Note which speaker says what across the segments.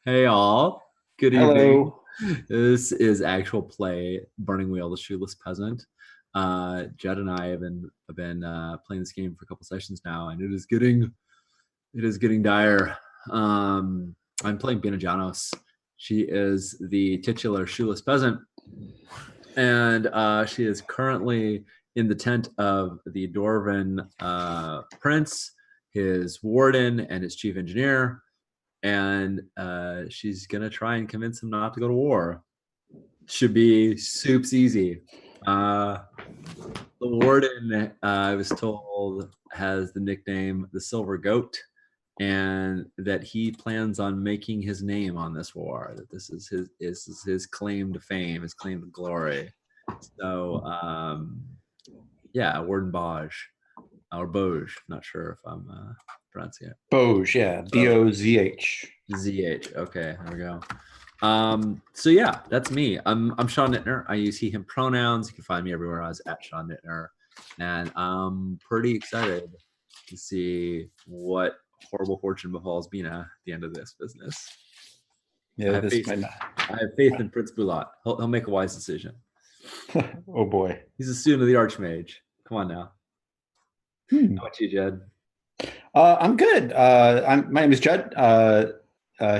Speaker 1: Hey all, good evening.
Speaker 2: Hello.
Speaker 1: This is actual play Burning Wheel, the Shoeless Peasant. Judd and I have been playing this game for a couple sessions now, and it is getting dire. I'm playing Bina Janos. She is the titular Shoeless Peasant, and she is currently in the tent of the Dwarven prince, his warden, and his chief engineer, and she's gonna try and convince him not to go to war. Should be soups easy. Uh, the warden, I was told, has the nickname the Silver Goat, and that he plans on making his name on this war. That this is his claim to fame, his claim to glory. So, yeah, Warden Boj or Boj. Not sure if I'm pronouncing it.
Speaker 2: Bozh, yeah. Bozh.
Speaker 1: ZH. Okay, there we go. So yeah, that's me. I'm Sean Nittner. I use he him pronouns. You can find me everywhere as at Sean Nittner. And I'm pretty excited to see what horrible fortune befalls Bina at the end of this business. I
Speaker 2: Yeah,
Speaker 1: have
Speaker 2: this
Speaker 1: faith.
Speaker 2: might not.
Speaker 1: I have faith in Prince Bulat. He'll make a wise decision.
Speaker 2: Oh boy.
Speaker 1: He's a student of the Archmage. Come on now.
Speaker 2: Hmm.
Speaker 1: How about you, Jed?
Speaker 2: I'm good. My name is Judd.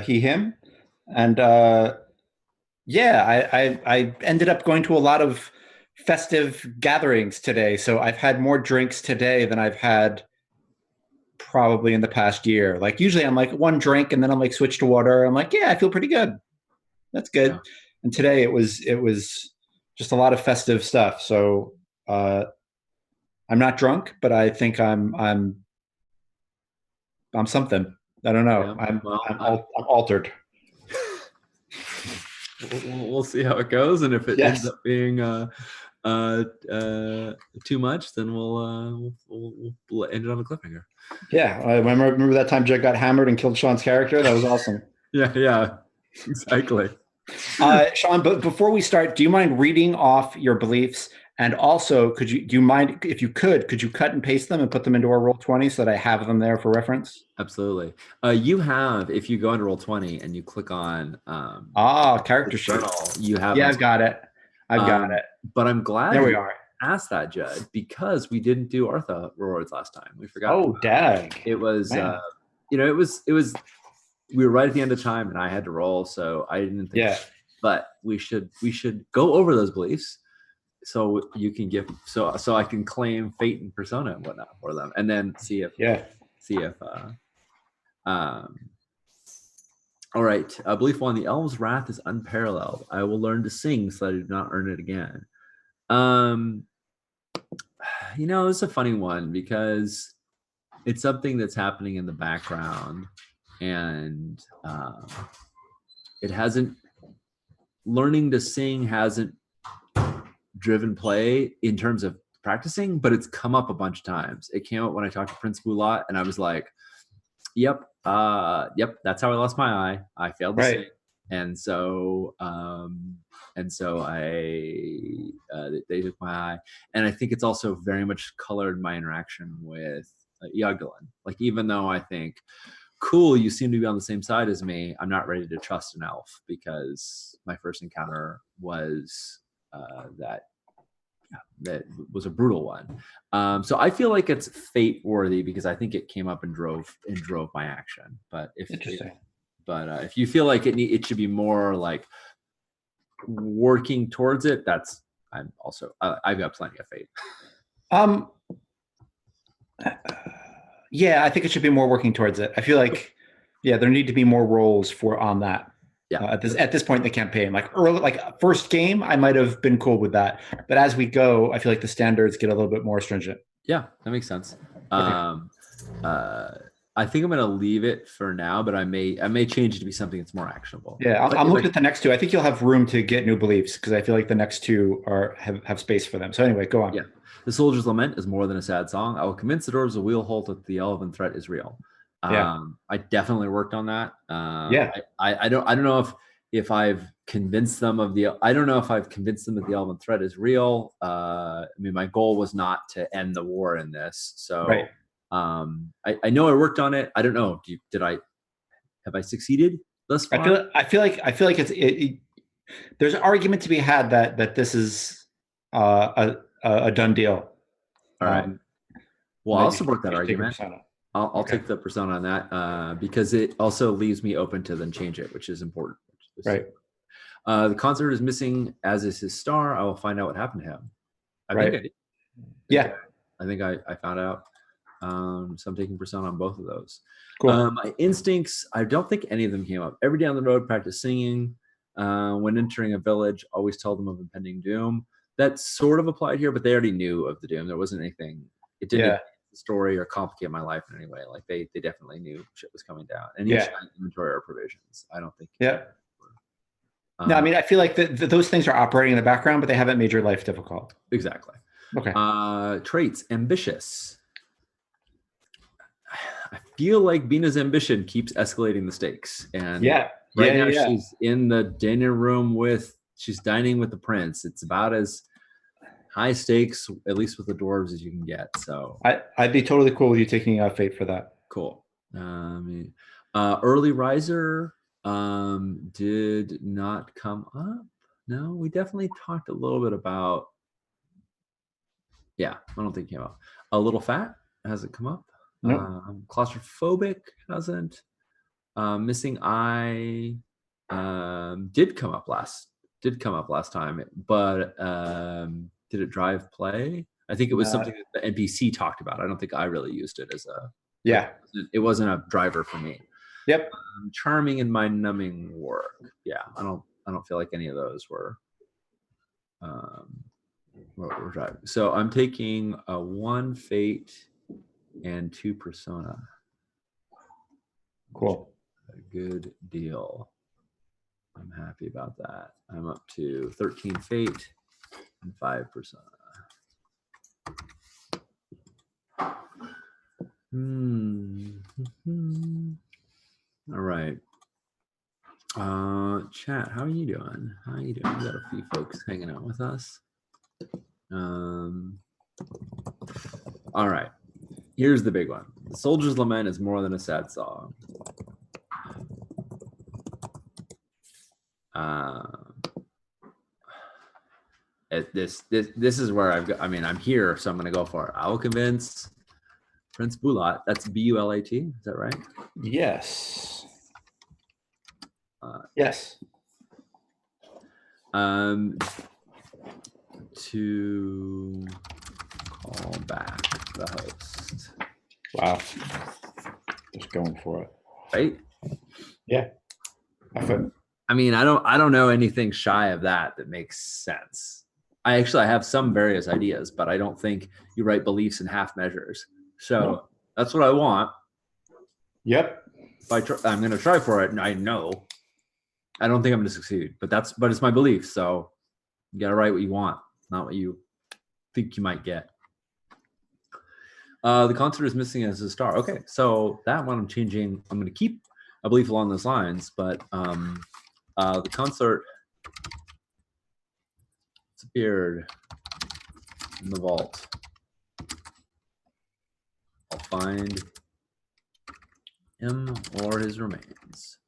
Speaker 2: He, him, and yeah, I ended up going to a lot of festive gatherings today. So I've had more drinks today than I've had probably in the past year. Like usually I'm like one drink and then I'm like switch to water. I'm like, yeah, I feel pretty good. That's good.
Speaker 1: Yeah.
Speaker 2: And today it was just a lot of festive stuff. So I'm not drunk, but I think I'm something. I don't know.
Speaker 1: Yeah. Well,
Speaker 2: I'm altered.
Speaker 1: we'll see how it goes, and if it ends
Speaker 2: Yes.
Speaker 1: up being uh, too much, then we'll end it on a cliffhanger.
Speaker 2: Yeah. I remember that time Jack got hammered and killed Sean's character. That was awesome.
Speaker 1: Yeah, yeah, exactly.
Speaker 2: Sean, but before we start, do you mind reading off your beliefs? And also, do you mind if you could you cut and paste them and put them into our Roll20 so that I have them there for reference?
Speaker 1: Absolutely. You have, if you go into Roll20 and you click on the
Speaker 2: Character sheet.
Speaker 1: journal, you have
Speaker 2: Yeah,
Speaker 1: them.
Speaker 2: I've got it. I've got
Speaker 1: Um,
Speaker 2: it.
Speaker 1: but I'm glad
Speaker 2: There we
Speaker 1: you
Speaker 2: are.
Speaker 1: asked that, Judd, because we didn't do Artha rewards last time. We forgot.
Speaker 2: Oh, dag.
Speaker 1: It was,
Speaker 2: Man.
Speaker 1: it was. We were right at the end of time, and I had to roll, so I didn't think.
Speaker 2: Yeah.
Speaker 1: But we should go over those beliefs, so you can give so I can claim fate and persona and whatnot for them, and then see if
Speaker 2: Yeah.
Speaker 1: um all right. Belief one: the elves' wrath is unparalleled. I will learn to sing so that I do not earn it again. um it's a funny one because it's something that's happening in the background, and it hasn't learning to sing hasn't driven play in terms of practicing, but it's come up a bunch of times. It came up when I talked to Prince Bulat, and I was like, "Yep, that's how I lost my eye. I failed to
Speaker 2: Right.
Speaker 1: sing, and so, they took my eye, and I think it's also very much colored my interaction with Yagdalin. Like, even though I think, cool, you seem to be on the same side as me, I'm not ready to trust an elf because my first encounter was that that was a brutal one. So I feel like it's fate worthy because I think it came up and drove my action. But
Speaker 2: Interesting.
Speaker 1: if you feel like it should be more like working towards it, that's I'm also I've got plenty of fate.
Speaker 2: Um, yeah, I think it should be more working towards it. I feel like, yeah, there need to be more roles for on that.
Speaker 1: Yeah.
Speaker 2: At this point in the campaign, like early, like first game, I might have been cool with that, but as we go, I feel like the standards get a little bit more stringent.
Speaker 1: Yeah, that makes sense.
Speaker 2: Okay.
Speaker 1: I think I'm going to leave it for now, but I may change it to be something that's more actionable.
Speaker 2: Yeah,
Speaker 1: But
Speaker 2: I'm looking at the next two. I think you'll have room to get new beliefs because I feel like the next two have space for them. So anyway, go on.
Speaker 1: Yeah. The Soldier's Lament is more than a sad song. I will convince the dwarves a wheel halt that the elven threat is real.
Speaker 2: Yeah.
Speaker 1: I definitely worked on that.
Speaker 2: Yeah.
Speaker 1: I don't know if I've convinced them of the I don't know if I've convinced them that the elven threat is real. I mean, my goal was not to end the war in this. So
Speaker 2: Right.
Speaker 1: I know I worked on it. I don't know. Have I succeeded? thus far.
Speaker 2: I feel like there's an argument to be had that this is a done deal.
Speaker 1: All right. Well,
Speaker 2: That
Speaker 1: I'll
Speaker 2: you
Speaker 1: support that
Speaker 2: should take a
Speaker 1: argument.
Speaker 2: persona.
Speaker 1: I'll
Speaker 2: Okay.
Speaker 1: take the persona on that because it also leaves me open to then change it, which is important.
Speaker 2: Right.
Speaker 1: The concert is missing, as is his star. I will find out what happened to him. I
Speaker 2: Right.
Speaker 1: think I did.
Speaker 2: Yeah.
Speaker 1: I think I found out. So I'm taking persona on both of those.
Speaker 2: Cool.
Speaker 1: My instincts, I don't think any of them came up. Every day on the road, practice singing. When entering a village, always tell them of impending doom. That sort of applied here, but they already knew of the doom. There wasn't anything. It didn't advance the story or complicate my life in any way. Like they definitely knew shit was coming down. And each inventory or provisions. I don't think.
Speaker 2: Yeah. No, I mean, I feel like those things are operating in the background, but they haven't made your life difficult.
Speaker 1: Exactly.
Speaker 2: Okay.
Speaker 1: Traits: ambitious. I feel like Bina's ambition keeps escalating the stakes, and right now she's in the dinner room she's dining with the prince. It's about as high stakes, at least with the dwarves, as you can get. So
Speaker 2: I'd be totally cool with you taking out fate for that.
Speaker 1: Cool. Early riser did not come up. No, we definitely talked a little bit about. Yeah, I don't think it came up. A little fat hasn't come up.
Speaker 2: Nope.
Speaker 1: Claustrophobic hasn't. Missing eye did come up last time, but did it drive play? I think it was something that the NPC talked about. I don't think I really used it as a.
Speaker 2: Yeah.
Speaker 1: It wasn't a driver for me.
Speaker 2: Yep.
Speaker 1: Charming and mind numbing work. Yeah, I don't feel like any of those were driving. So I'm taking a 1 fate and 2 persona.
Speaker 2: Cool.
Speaker 1: A good deal. I'm happy about that. I'm up to 13 fate and 5 persona. All right. Chat, how are you doing? We got a few folks hanging out with us. All right. Here's the big one. The Soldier's Lament is more than a sad song. This is where I'm here, so I'm going to go for it. I will convince Prince Bulat. That's Bulat. Is that right?
Speaker 2: Yes. Yes.
Speaker 1: To call back the host.
Speaker 2: Wow. Just going for it.
Speaker 1: Right?
Speaker 2: Yeah.
Speaker 1: I mean, I don't know anything shy of that makes sense. I have some various ideas, but I don't think you write beliefs in half measures. So that's what I want.
Speaker 2: Yep.
Speaker 1: I'm going to try for it, and I know. I don't think I'm going to succeed, but it's my belief. So you got to write what you want, not what you think you might get. The concert is missing as a star. Okay, so that one I'm changing. I'm going to keep a belief along those lines, but the concert disappeared in the vault. I'll find him or his remains.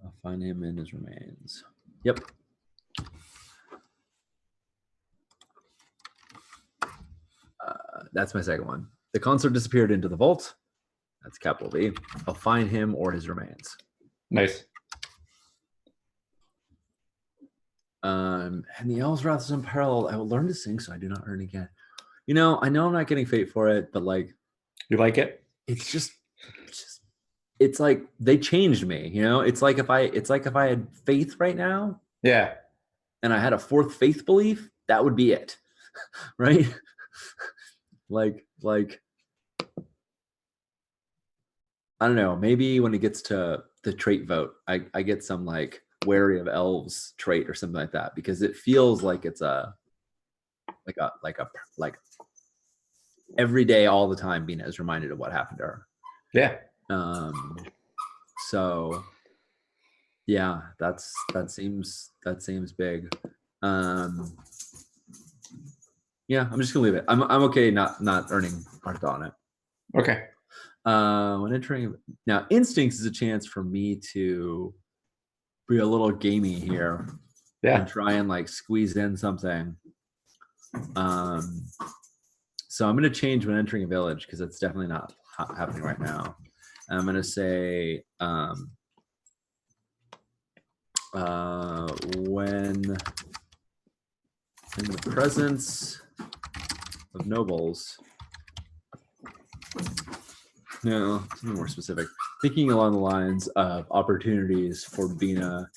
Speaker 1: I'll find him and his remains. Yep. That's my second one. The concert disappeared into the vault. That's capital V. I'll find him or his remains.
Speaker 2: Nice.
Speaker 1: And the Elves' Wrath is unparalleled. I will learn to sing so I do not earn again. I know I'm not getting fate for it, but like,
Speaker 2: you like it?
Speaker 1: It's just it's like they changed me. It's like if I had faith right now.
Speaker 2: Yeah.
Speaker 1: And I had a 4th faith belief, that would be it, right? like I don't know. Maybe when it gets to the trait vote, I get some like wary of elves trait or something like that, because it feels like it's like every day, all the time, Bina is reminded of what happened to her.
Speaker 2: Yeah.
Speaker 1: So yeah, that seems big. Yeah, I'm just gonna leave it. I'm okay not earning Artha on it.
Speaker 2: Okay.
Speaker 1: When entering now, instincts is a chance for me to be a little gamey here and try and like squeeze in something. So I'm going to change when entering a village because it's definitely not happening right now. And I'm going to say when in the presence of nobles. No, something more specific. Thinking along the lines of opportunities for Bina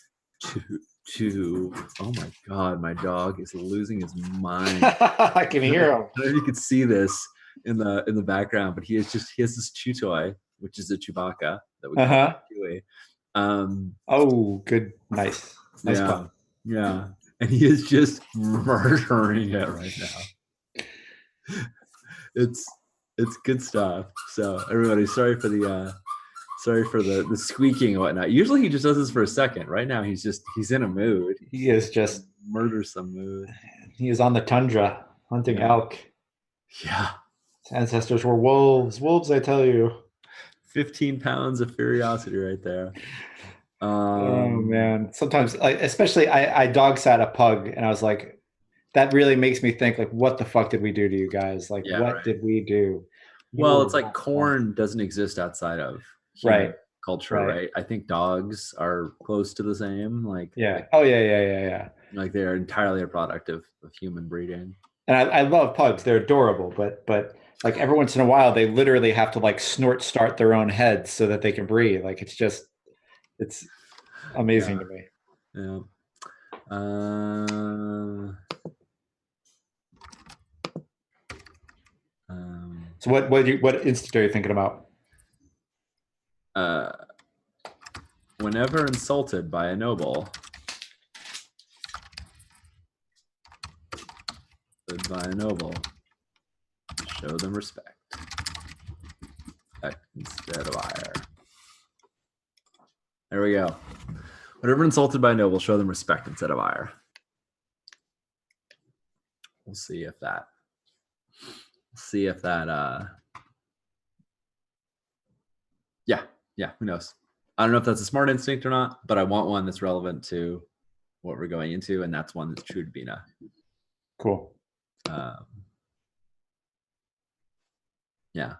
Speaker 1: to oh my god, my dog is losing his mind.
Speaker 2: I can hear him.
Speaker 1: I don't know if you could see this in the background, but he has this chew toy, which is a Chewbacca that we call Chewie.
Speaker 2: Oh, good, nice
Speaker 1: yeah,
Speaker 2: fun.
Speaker 1: Yeah, and he is just murdering it right now. It's good stuff. So everybody, sorry for the squeaking and whatnot. Usually he just does this for a second. Right now he's in a mood.
Speaker 2: He is just
Speaker 1: murdersome mood.
Speaker 2: He is on the tundra hunting elk.
Speaker 1: Yeah.
Speaker 2: His ancestors were wolves. Wolves, I tell you.
Speaker 1: 15 pounds of curiosity right there.
Speaker 2: Oh man. Sometimes, like, especially I dog sat a pug and I was like, that really makes me think, like, what the fuck did we do to you guys? Like, what did we do?
Speaker 1: Well, it's like corn doesn't exist outside of human culture, right? I think dogs are close to the same. Like,
Speaker 2: yeah.
Speaker 1: Like they're entirely a product of human breeding.
Speaker 2: And I love pugs; they're adorable. But like every once in a while, they literally have to like start their own heads so that they can breathe. Like it's amazing to me.
Speaker 1: Yeah.
Speaker 2: So what instinct are you thinking about?
Speaker 1: Whenever insulted by a noble, show them respect instead of ire. There we go. Whenever insulted by a noble, show them respect instead of ire. We'll see if that. Yeah. Who knows? I don't know if that's a smart instinct or not, but I want one that's relevant to what we're going into, and that's one that's true to Bina.
Speaker 2: Cool.
Speaker 1: Yeah.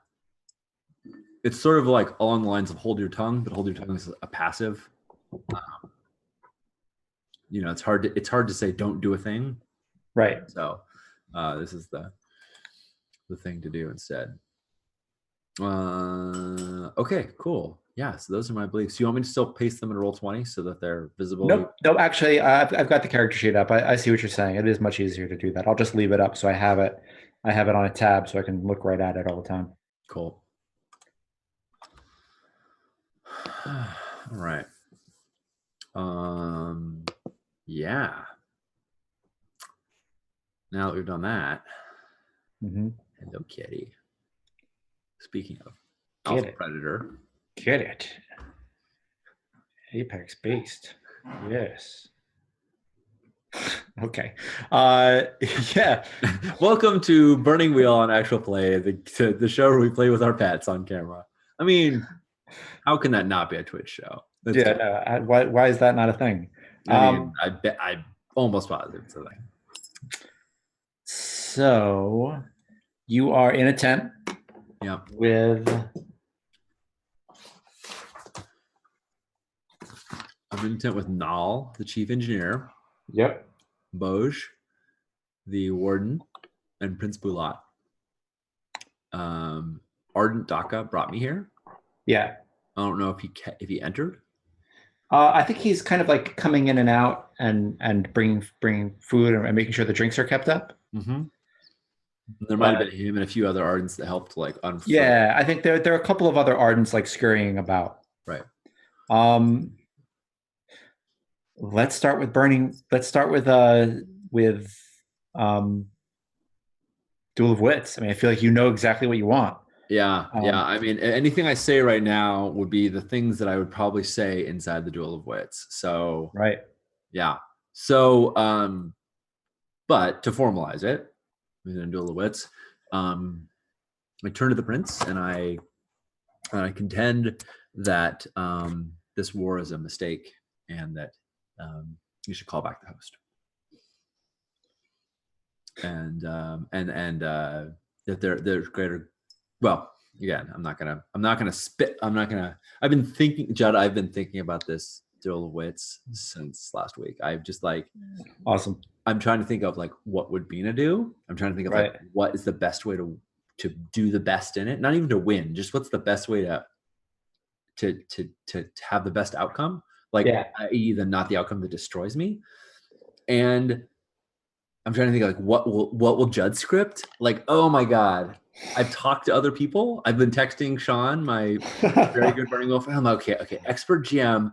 Speaker 1: It's sort of like along the lines of hold your tongue, but hold your tongue is a passive. It's hard to say don't do a thing.
Speaker 2: Right.
Speaker 1: So this is the thing to do instead. Okay, cool. Yeah, so those are my beliefs. Do you want me to still paste them in Roll20 so that they're visible?
Speaker 2: Nope. Actually, I've got the character sheet up. I see what you're saying. It is much easier to do that. I'll just leave it up so I have it on a tab so I can look right at it all the time.
Speaker 1: Cool. All right. Yeah. Now that we've done that, hello, kitty. Speaking of Alpha Predator,
Speaker 2: get it. Apex Beast. Yes. Okay. Yeah.
Speaker 1: Welcome to Burning Wheel on Actual Play, the show where we play with our pets on camera. I mean, how can that not be a Twitch show?
Speaker 2: Why is that not a thing?
Speaker 1: I mean, I'm almost positive it's a thing.
Speaker 2: So you are in a tent.
Speaker 1: Yeah. I'm in a tent with Nal, the chief engineer.
Speaker 2: Yep.
Speaker 1: Boj, the warden, and Prince Bulat. Ardent Daka brought me here.
Speaker 2: Yeah.
Speaker 1: I don't know if he entered.
Speaker 2: I think he's kind of like coming in and out and bringing food and making sure the drinks are kept up.
Speaker 1: Mm-hmm. There might have been him and a few other Ardents that helped like unfurl.
Speaker 2: Yeah, I think there are a couple of other Ardents like scurrying about.
Speaker 1: Right.
Speaker 2: Let's start with burning. Let's start with Duel of Wits. I mean, I feel like you know exactly what you want.
Speaker 1: Yeah. I mean, anything I say right now would be the things that I would probably say inside the Duel of Wits. So
Speaker 2: right.
Speaker 1: Yeah. So but to formalize it, we're gonna Duel of Wits. I turn to the prince and I And I contend that this war is a mistake, and that you should call back the host. And that there's greater. Well, again, I'm not gonna spit. I've been thinking, Judd. I've been thinking about this duel of wits since last week. I've just like
Speaker 2: Awesome.
Speaker 1: I'm trying to think of like what would Bina do. I'm trying to think of like what is the best way to do the best in it. Not even to win, just what's the best way to have the best outcome. Like, i.e., not the outcome that destroys me. And I'm trying to think like what will Judd script? Like, oh my god, I've talked to other people. I've been texting Sean, my very good Burning Wolf. I'm like, okay, expert GM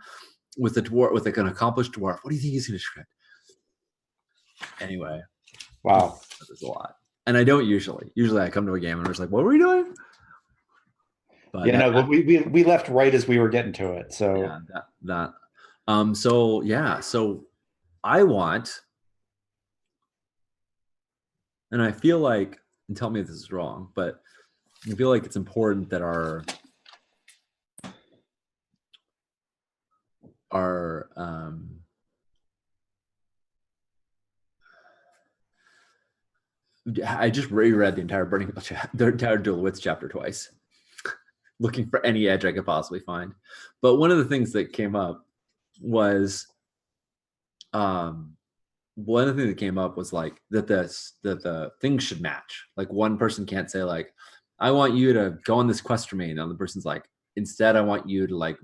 Speaker 1: with a dwarf, with like an accomplished dwarf. What do you think he's going to script? Anyway,
Speaker 2: wow,
Speaker 1: there's a lot, and I don't usually. Usually, I come to a game and I'm just like, what were we doing?
Speaker 2: But yeah, no, we left right as we were getting to it. So
Speaker 1: yeah, so I want. And I feel like, and tell me if this is wrong, but I feel like it's important that I just reread the entire Duel of Wits chapter twice, looking for any edge I could possibly find. But one of the things that came up was, one of the things that came up was like that the things should match. Like one person can't say like, I want you to go on this quest for me, and the other person's like, instead I want you to like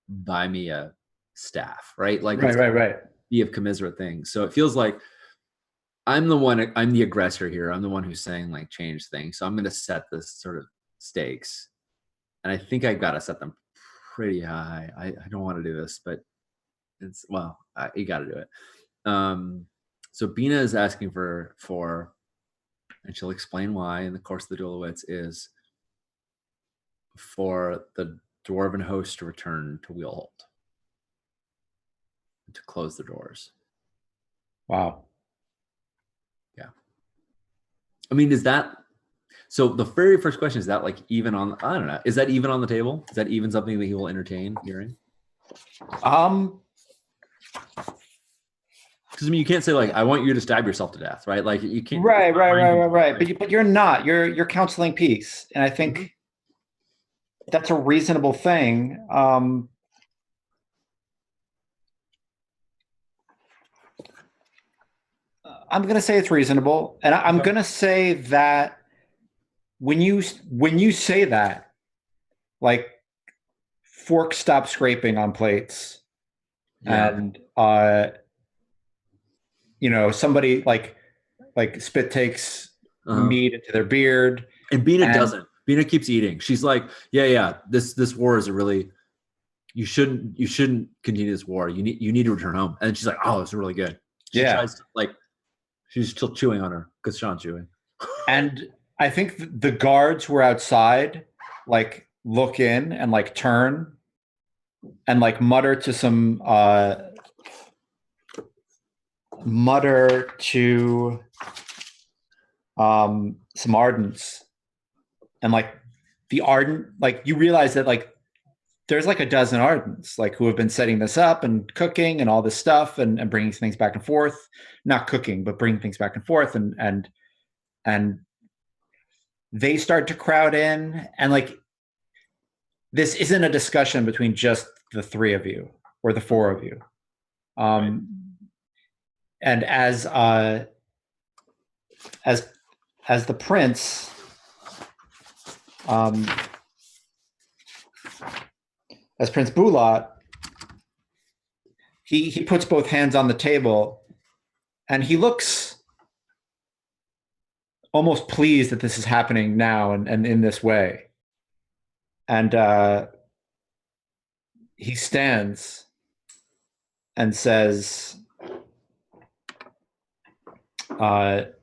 Speaker 1: buy me a staff, right? Like
Speaker 2: right.
Speaker 1: Be of commiserate things. So it feels like I'm the aggressor here. I'm the one who's saying like change things. So I'm going to set this sort of stakes, and I think I got to set them pretty high. I don't want to do this, but it's you got to do it. So Bina is asking for, and she'll explain why in the course of the Duel of Wits, is for the dwarven host to return to Wheelhold, to close the doors.
Speaker 2: Wow.
Speaker 1: Yeah. I mean, is that, so the very first question, is that like even on, I don't know, is that even on the table? Is that even something that he will entertain hearing? Because I mean, you can't say like, I want you to stab yourself to death, right? Like you can't.
Speaker 2: Right. But you're not. You're counseling peace, and I think that's a reasonable thing. I'm going to say it's reasonable, and I'm going to say that when you say that, like, forks stop scraping on plates, and somebody like spit takes meat into their beard,
Speaker 1: and Bina doesn't. Bina keeps eating. She's like, yeah. This war is a really. You shouldn't continue this war. You need to return home. And she's like, oh, it's really good. She tries to, like, she's still chewing on her because Sean's chewing.
Speaker 2: And I think the guards who are outside like look in and like turn and like mutter to some ardents, and like the ardent, like you realize that like there's like a dozen ardents like who have been setting this up and cooking and all this stuff and bringing things back and forth, not cooking but bringing things back and forth, and they start to crowd in, and like this isn't a discussion between just the three of you or the four of you. And as the prince, as Prince Bulat, he puts both hands on the table, and he looks almost pleased that this is happening now and in this way. And he stands and says, the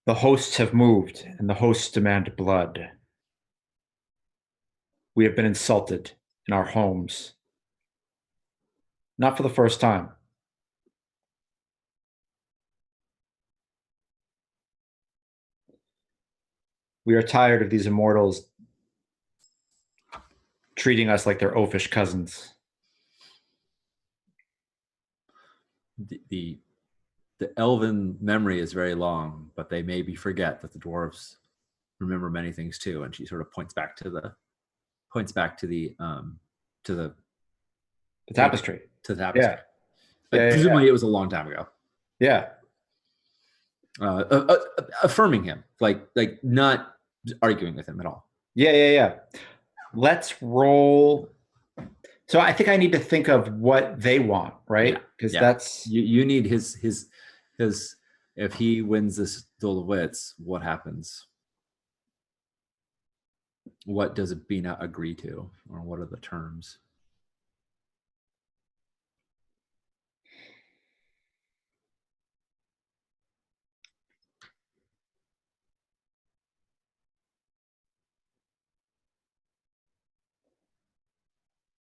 Speaker 2: hosts have moved, and the hosts demand blood. We have been insulted in our homes. Not for the first time. We are tired of these immortals treating us like their oafish cousins.
Speaker 1: The elven memory is very long, but they maybe forget that the dwarves remember many things too. And she sort of points back to the to the
Speaker 2: tapestry.
Speaker 1: To the tapestry.
Speaker 2: Yeah.
Speaker 1: Presumably, it was a long time ago.
Speaker 2: Yeah.
Speaker 1: Affirming him, like not arguing with him at all.
Speaker 2: Yeah. Let's roll. So I think I need to think of what they want, right? Because that's
Speaker 1: you need his. If he wins this duel of wits, what happens? What does Bina agree to, or what are the terms?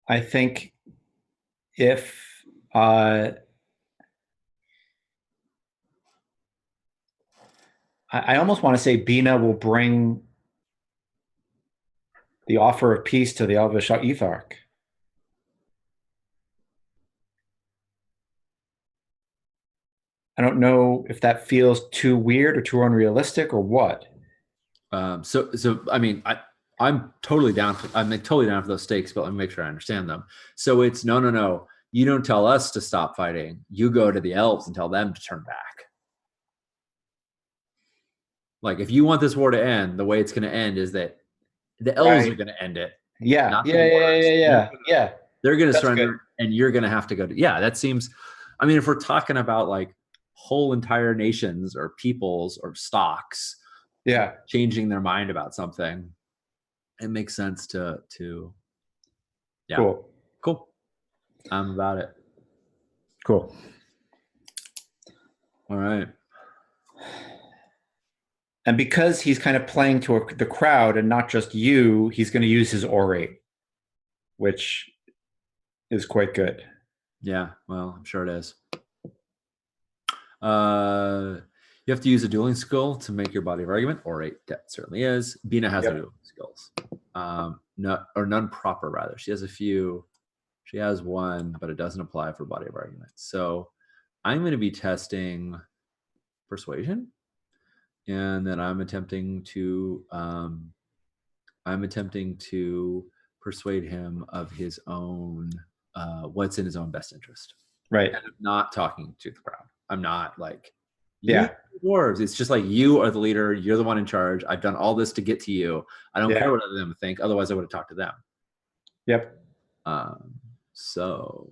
Speaker 2: I think if I almost want to say Bina will bring the offer of peace to the Elvish Etharch. I don't know if that feels too weird or too unrealistic or what.
Speaker 1: So I mean, I'm totally down for those stakes, but let me make sure I understand them. So it's no. You don't tell us to stop fighting. You go to the elves and tell them to turn back. Like, if you want this war to end, the way it's going to end is that the elves are going to end it.
Speaker 2: Yeah.
Speaker 1: They're going to surrender, and you're going to have to go to. Yeah, that seems. I mean, if we're talking about like whole entire nations or peoples or stocks, changing their mind about something, it makes sense to. Yeah. Cool. I'm about it.
Speaker 2: Cool.
Speaker 1: All right.
Speaker 2: And because he's kind of playing to the crowd and not just you, he's going to use his orate, which is quite good.
Speaker 1: Yeah, well, I'm sure it is. You have to use a dueling skill to make your body of argument. Orate, that certainly is. Bina has no dueling skills. None proper, rather. She has a few. She has one, but it doesn't apply for body of argument. So I'm going to be testing persuasion. And then I'm attempting to persuade him of his own what's in his own best interest.
Speaker 2: Right.
Speaker 1: And I'm not talking to the crowd. I'm not like dwarves. It's just like, you are the leader. You're the one in charge. I've done all this to get to you. I don't care what other them think. Otherwise, I would have talked to them.
Speaker 2: Yep.
Speaker 1: So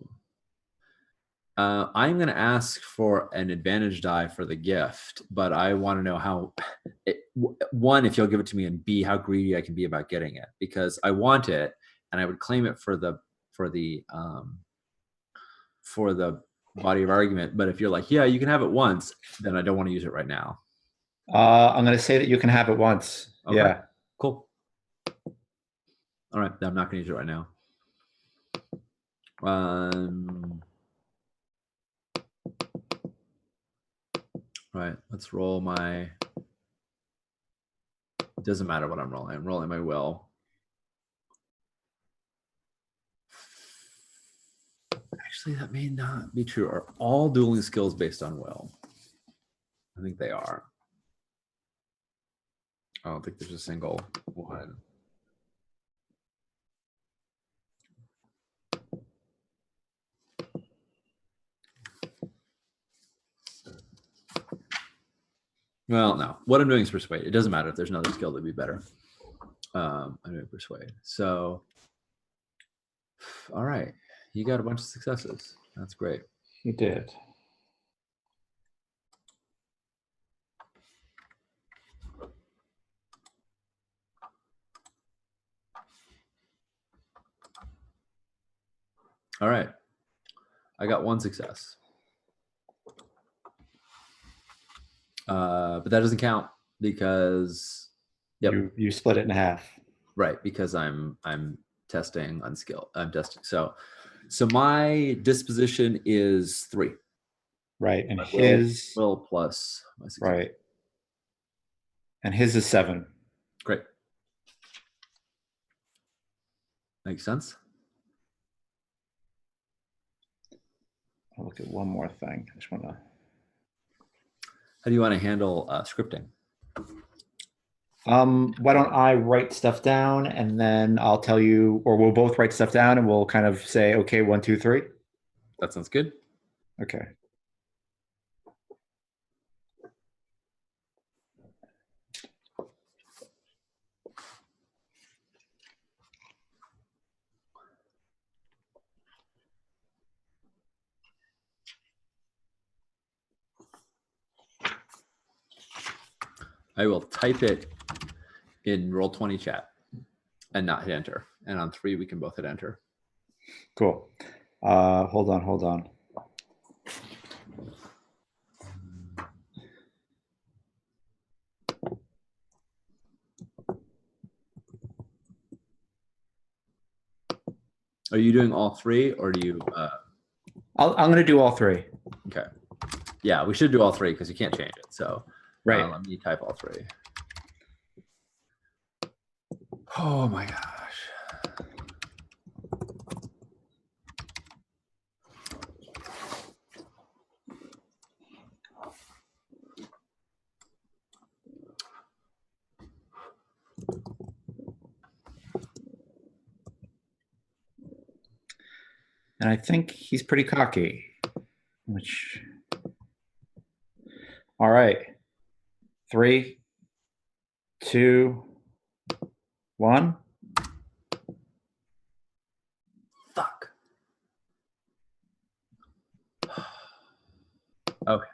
Speaker 1: I'm going to ask for an advantage die for the gift, but I want to know how. One, if you'll give it to me, and B, how greedy I can be about getting it, because I want it, and I would claim it for the body of argument. But if you're like, yeah, you can have it once, then I don't want to use it right now.
Speaker 2: I'm going to say that you can have it once. Okay. Yeah.
Speaker 1: Cool. All right. I'm not going to use it right now. All right. Let's roll my. It doesn't matter what I'm rolling. I'm rolling my will. Actually, that may not be true. Are all dueling skills based on will? I think they are. I don't think there's a single one. Well, no. What I'm doing is persuade. It doesn't matter if there's another skill that'd be better. I'm doing persuade. So, all right. You got a bunch of successes. That's great.
Speaker 2: You did.
Speaker 1: All right. I got one success. But that doesn't count because
Speaker 2: you split it in half.
Speaker 1: Right, because I'm testing unskilled. I'm testing. So my disposition is 3.
Speaker 2: Right, and his
Speaker 1: will plus my success.
Speaker 2: Right, and his is 7.
Speaker 1: Great. Makes sense.
Speaker 2: I'll look at one more thing. I just want to.
Speaker 1: How do you want to handle scripting?
Speaker 2: Why don't I write stuff down and then I'll tell you, or we'll both write stuff down and we'll kind of say, okay, 1, 2, 3.
Speaker 1: That sounds good.
Speaker 2: Okay.
Speaker 1: I will type it in Roll20 chat and not hit enter. And on 3, we can both hit enter.
Speaker 2: Cool. Hold on.
Speaker 1: Are you doing all 3 or do you?
Speaker 2: I'm going to do all 3.
Speaker 1: Okay. Yeah, we should do all 3 because you can't change it. So
Speaker 2: right.
Speaker 1: Let me type all 3. Oh my gosh.
Speaker 2: And I think he's pretty cocky, which, all right. 3, 2, 1.
Speaker 1: Fuck. Okay.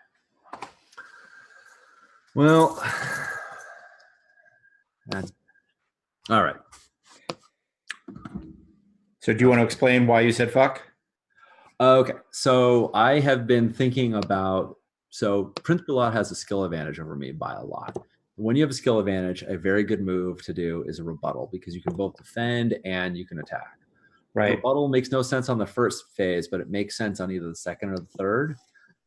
Speaker 1: Well, that's all right.
Speaker 2: So do you want to explain why you said fuck?
Speaker 1: Okay. So I have been thinking about, so Prince Bulat has a skill advantage over me by a lot. When you have a skill advantage, a very good move to do is a rebuttal because you can both defend and you can attack.
Speaker 2: Right.
Speaker 1: Rebuttal makes no sense on the first phase, but it makes sense on either the second or the third.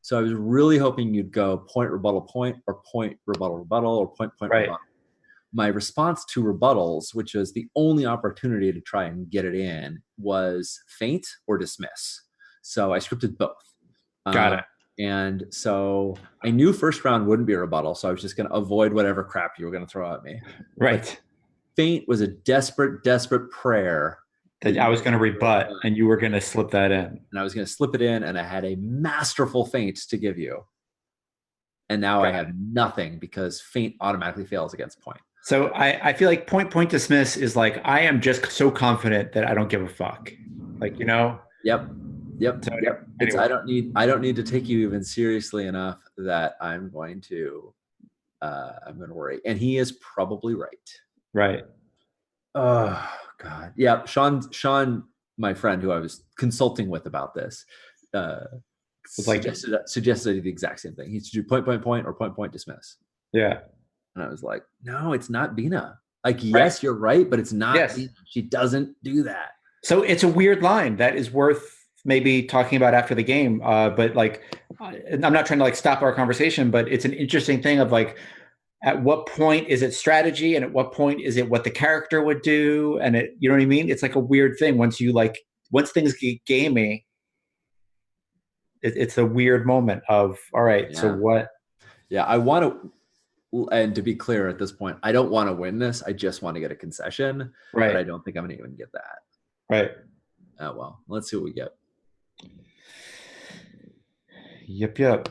Speaker 1: So I was really hoping you'd go point, rebuttal, point, or point, rebuttal, rebuttal, or point, point,
Speaker 2: right.
Speaker 1: rebuttal. My response to rebuttals, which was the only opportunity to try and get it in, was feint or dismiss. So I scripted both.
Speaker 2: Got it.
Speaker 1: And so I knew first round wouldn't be a rebuttal, so I was just going to avoid whatever crap you were going to throw at me.
Speaker 2: Right.
Speaker 1: But feint was a desperate, desperate prayer
Speaker 2: that I was going to rebut, and you were going to slip that in.
Speaker 1: And I was going to slip it in, and I had a masterful feint to give you. And now I have nothing because feint automatically fails against point.
Speaker 2: So I feel like point, dismiss is like, I am just so confident that I don't give a fuck. Like, you know?
Speaker 1: Yep. So,
Speaker 2: yep. Anyway.
Speaker 1: I don't need to take you even seriously enough that I'm going to worry. And he is probably right.
Speaker 2: Right.
Speaker 1: Oh God. Yeah. Sean, my friend who I was consulting with about this, suggested the exact same thing. He should do point, or point, dismiss.
Speaker 2: Yeah.
Speaker 1: And I was like, no, it's not Bina. Like, yes, you're right, but it's not Bina. She doesn't do that.
Speaker 2: So it's a weird line that is worth maybe talking about after the game. But like, I'm not trying to like stop our conversation, but it's an interesting thing of like, at what point is it strategy and at what point is it what the character would do? And it, you know what I mean? It's like a weird thing. Once things get gamey, it's a weird moment of, all right, so what?
Speaker 1: Yeah, I want to, and to be clear at this point, I don't want to win this. I just want to get a concession.
Speaker 2: Right.
Speaker 1: But I don't think I'm going to even get that.
Speaker 2: Right.
Speaker 1: Oh, well, let's see what we get.
Speaker 2: Yep.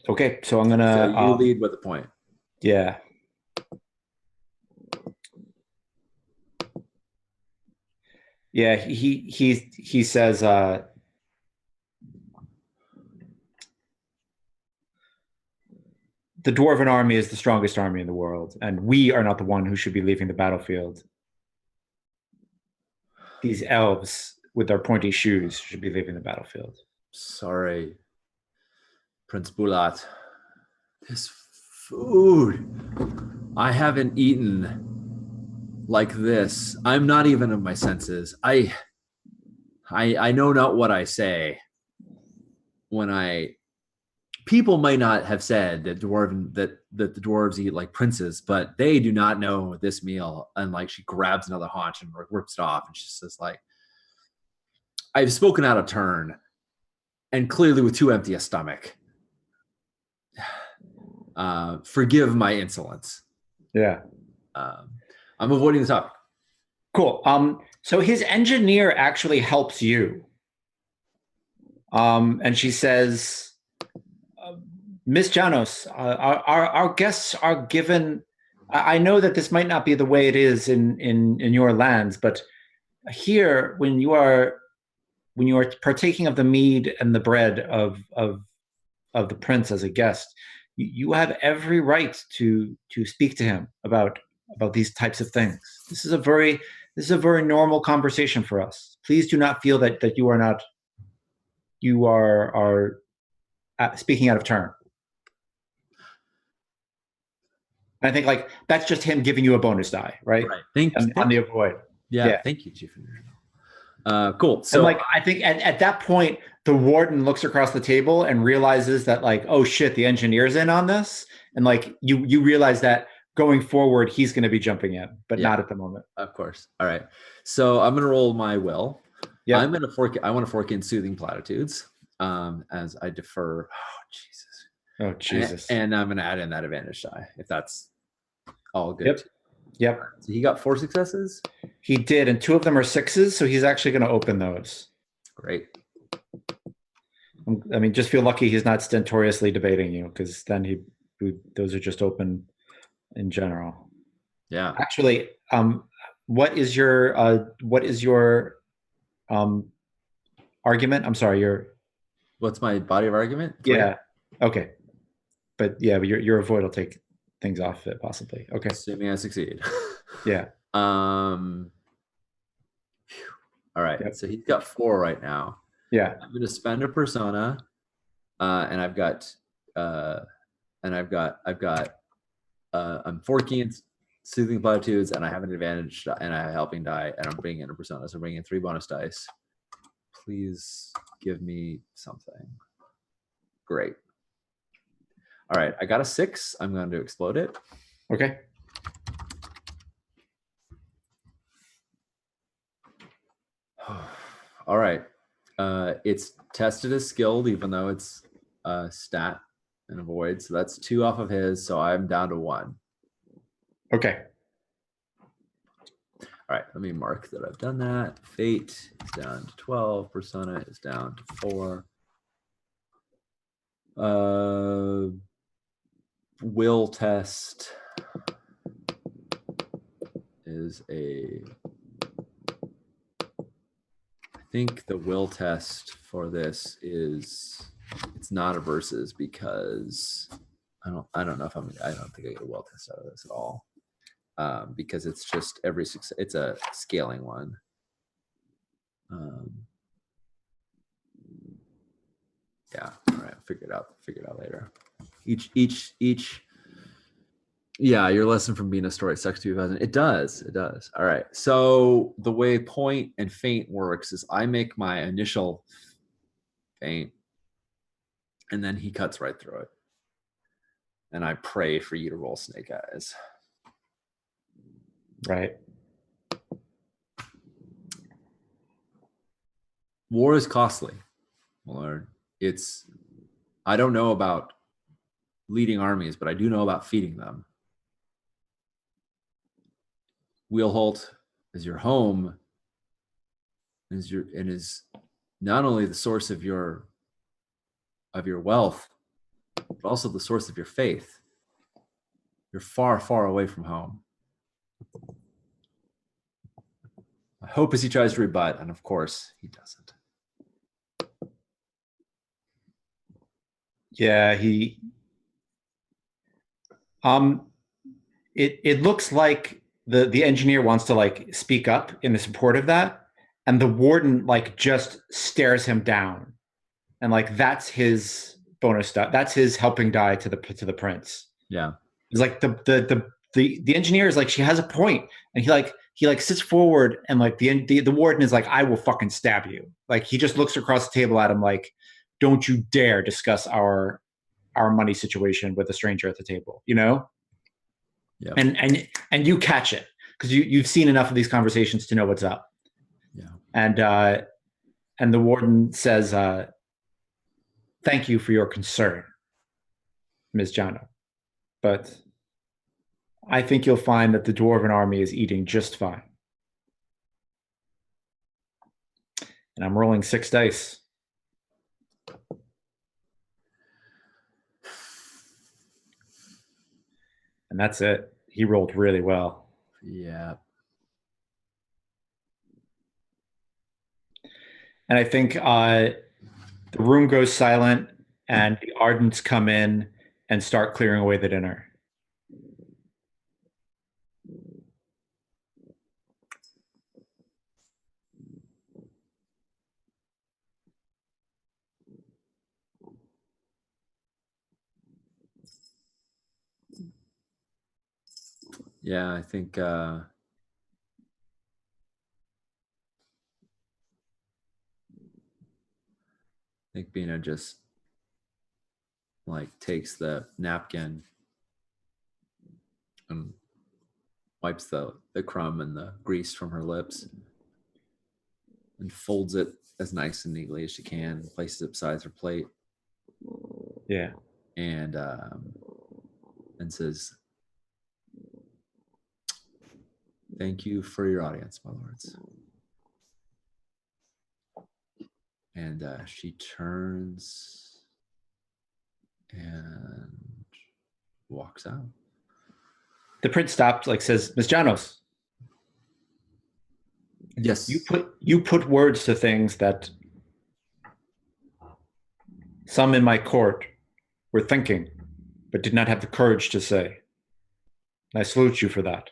Speaker 2: Okay, so I'm going to...
Speaker 1: So you lead with a point.
Speaker 2: Yeah. Yeah, he says... the Dwarven army is the strongest army in the world, and we are not the one who should be leaving the battlefield. These elves with their pointy shoes should be leaving the battlefield.
Speaker 1: Sorry, Prince Bulat. This food, I haven't eaten like this. I'm not even of my senses. I know not what I say when I people might not have said that the dwarves eat like princes, but they do not know this meal. And like she grabs another haunch and rips it off, and she says like, I've spoken out of turn, and clearly with too empty a stomach. Forgive my insolence.
Speaker 2: Yeah.
Speaker 1: I'm avoiding the topic.
Speaker 2: Cool. So his engineer actually helps you. And she says, Miss Janos, our guests are given. I know that this might not be the way it is in your lands, but here, when you are partaking of the mead and the bread of the prince as a guest, you have every right to speak to him about these types of things. This is a very normal conversation for us. Please do not feel that you are speaking out of turn. I think like that's just him giving you a bonus die, right?
Speaker 1: Right. Thank you.
Speaker 2: On the avoid.
Speaker 1: Yeah. Thank you, Chief. Cool. So
Speaker 2: and like I think at that point, the warden looks across the table and realizes that like, oh shit, the engineer's in on this. And like you realize that going forward, he's going to be jumping in, but not at the moment.
Speaker 1: Of course. All right. So I'm going to roll my will.
Speaker 2: Yeah.
Speaker 1: I want to fork in soothing platitudes as I defer. Oh, Jesus.
Speaker 2: Oh, Jesus.
Speaker 1: And I'm going to add in that advantage die if that's all good.
Speaker 2: Yep.
Speaker 1: So he got 4 successes?
Speaker 2: He did, and 2 of them are 6s, so he's actually going to open those.
Speaker 1: Great.
Speaker 2: I mean, just feel lucky he's not stentoriously debating you, because then those are just open in general.
Speaker 1: Yeah.
Speaker 2: Actually, what is your argument? I'm sorry,
Speaker 1: what's my body of argument?
Speaker 2: 3? Yeah. Okay. But yeah, your avoid will take things off it possibly. Okay.
Speaker 1: Assuming I succeed.
Speaker 2: Yeah.
Speaker 1: All right. Yep. So he's got 4 right now.
Speaker 2: Yeah.
Speaker 1: I'm going to spend a persona, and I'm forking soothing platitudes, and I have an advantage, and I have a helping die, and I'm bringing in a persona, so I'm bringing in 3 bonus dice. Please give me something. Great. All right, I got a 6. I'm going to explode it.
Speaker 2: Okay.
Speaker 1: All right. It's tested as skilled, even though it's stat and avoid. So that's 2 off of his. So I'm down to 1.
Speaker 2: Okay.
Speaker 1: All right. Let me mark that I've done that. Fate is down to 12. Persona is down to 4. Will test is I think the will test for this is, it's not a versus because I don't know if I don't think I get a will test out of this at all. Because it's just it's a scaling one. Yeah, all right, figure it out later. Each yeah, your lesson from being a story sucks to be present. It does. All right. So the way point and feint works is I make my initial feint, and then he cuts right through it. And I pray for you to roll snake eyes.
Speaker 2: Right.
Speaker 1: War is costly, Lord. I don't know about leading armies, but I do know about feeding them. Wheelholt is your home, is not only the source of your wealth, but also the source of your faith. You're far, far away from home. My hope is he tries to rebut, and of course he doesn't.
Speaker 2: Yeah, it looks like the engineer wants to like speak up in the support of that, and the warden like just stares him down, and like that's his bonus die. That's his helping die to the prince.
Speaker 1: Yeah,
Speaker 2: it's like the engineer is like, she has a point, and he sits forward, and like the warden is like, I will fucking stab you. Like he just looks across the table at him like, don't you dare discuss our our money situation with a stranger at the table, you know?
Speaker 1: Yeah.
Speaker 2: And you catch it because you've seen enough of these conversations to know what's up.
Speaker 1: Yeah.
Speaker 2: And the warden says, "Thank you for your concern, Ms. Jano, but I think you'll find that the dwarven army is eating just fine." And I'm rolling 6 dice. And that's it. He rolled really well.
Speaker 1: Yeah.
Speaker 2: And I think the room goes silent and the Ardents come in and start clearing away the dinner.
Speaker 1: Yeah, I think Bina just like takes the napkin and wipes the crumb and the grease from her lips and folds it as nice and neatly as she can, places it beside her plate.
Speaker 2: Yeah.
Speaker 1: And says, "Thank you for your audience, my lords." And she turns and walks out.
Speaker 2: The prince stops, like says, "Miss Janos,
Speaker 1: yes,
Speaker 2: you put words to things that some in my court were thinking, but did not have the courage to say. And I salute you for that."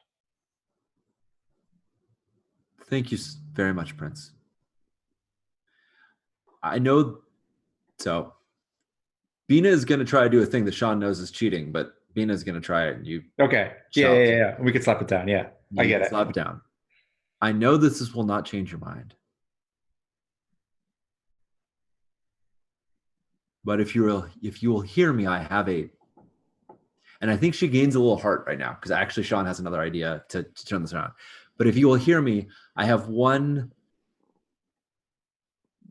Speaker 1: Thank you very much, Prince. I know. So, Bina is going to try to do a thing that Sean knows is cheating, but Bina is going to try it. And you
Speaker 2: okay? Yeah. We can slap it down. Yeah, I get it.
Speaker 1: Slap it down. I know this will not change your mind, but if you will hear me, I have a. And I think she gains a little heart right now because actually Sean has another idea to turn this around. But if you will hear me, I have one